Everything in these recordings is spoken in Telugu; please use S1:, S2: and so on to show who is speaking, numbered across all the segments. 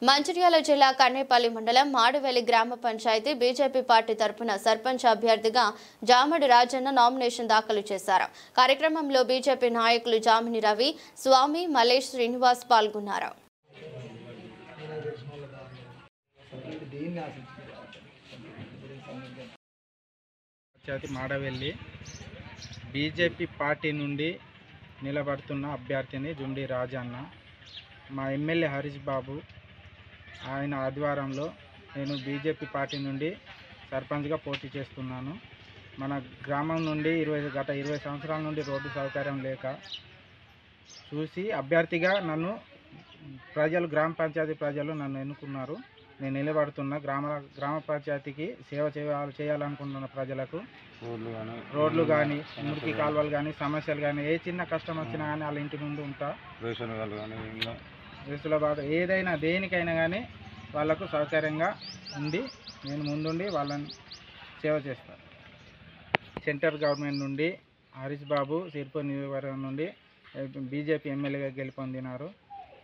S1: మంచిర్యాల జిల్లా కన్నేపల్లి మండలం మాడువెల్లి గ్రామ పంచాయతీ బీజేపీ పార్టీ తరపున సర్పంచ్ అభ్యర్థిగా జామడి రాజన్న నామినేషన్ దాఖలు చేశారు. కార్యక్రమంలో బీజేపీ నాయకులు జామిని రవి, స్వామి, మలేష్, శ్రీనివాస్ పాల్గొన్నారు.
S2: మాడవెల్లి బీజేపీ పార్టీ నుండి నిలబడుతున్న అభ్యర్థిని జుండి రాజన్న. మా ఎమ్మెల్యే హరీష్ బాబు ఆయన ఆధ్వర్యంలో నేను బీజేపీ పార్టీ నుండి సర్పంచ్గా పోటీ చేస్తున్నాను. మన గ్రామం నుండి గత 20 సంవత్సరాల నుండి రోడ్డు సౌకర్యం లేక చూసి అభ్యర్థిగా నన్ను గ్రామ పంచాయతీ ప్రజలు నన్ను ఎన్నుకున్నారు. నేను నిలబడుతున్న గ్రామ పంచాయతీకి సేవ చేయాలనుకుంటున్న ప్రజలకు రోడ్లు కానీ, మురికి కాలువలు కానీ, సమస్యలు కానీ, ఏ చిన్న కష్టం వచ్చినా కానీ వాళ్ళ ఇంటి ముందు ఉంటా. వెసులుబాటు ఏదైనా దేనికైనా కానీ వాళ్ళకు సౌకర్యంగా ఉండి నేను ముందుండి వాళ్ళని సేవ చేస్తాను. సెంట్రల్ గవర్నమెంట్ నుండి హరీష్ బాబు సిర్పూర్ నియోజకవర్గం నుండి బీజేపీ ఎమ్మెల్యేగా గెలుపొందినారు.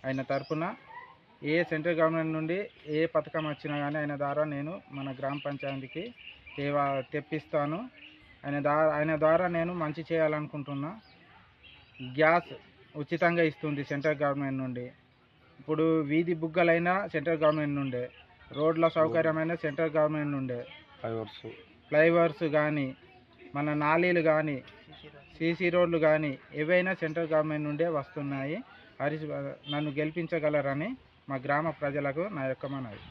S2: ఆయన తరఫున ఏ సెంట్రల్ గవర్నమెంట్ నుండి ఏ పథకం వచ్చినా కానీ ఆయన ద్వారా నేను మన గ్రామ పంచాయతీకి తెప్పిస్తాను. ఆయన ద్వారా నేను మంచి చేయాలనుకుంటున్నా. గ్యాస్ ఉచితంగా ఇస్తుంది సెంట్రల్ గవర్నమెంట్ నుండి. ఇప్పుడు వీధి బుగ్గలైనా సెంట్రల్ గవర్నమెంట్ నుండే, రోడ్ల సౌకర్యమైన సెంట్రల్ గవర్నమెంట్ నుండే, ఫ్లైఓవర్స్ కానీ, మన నాలీలు కానీ, సీసీ రోడ్లు కానీ ఏవైనా సెంట్రల్ గవర్నమెంట్ నుండే వస్తున్నాయి. నన్ను గెలిపించగలరని మా గ్రామ ప్రజలకు నా యొక్క మనవి.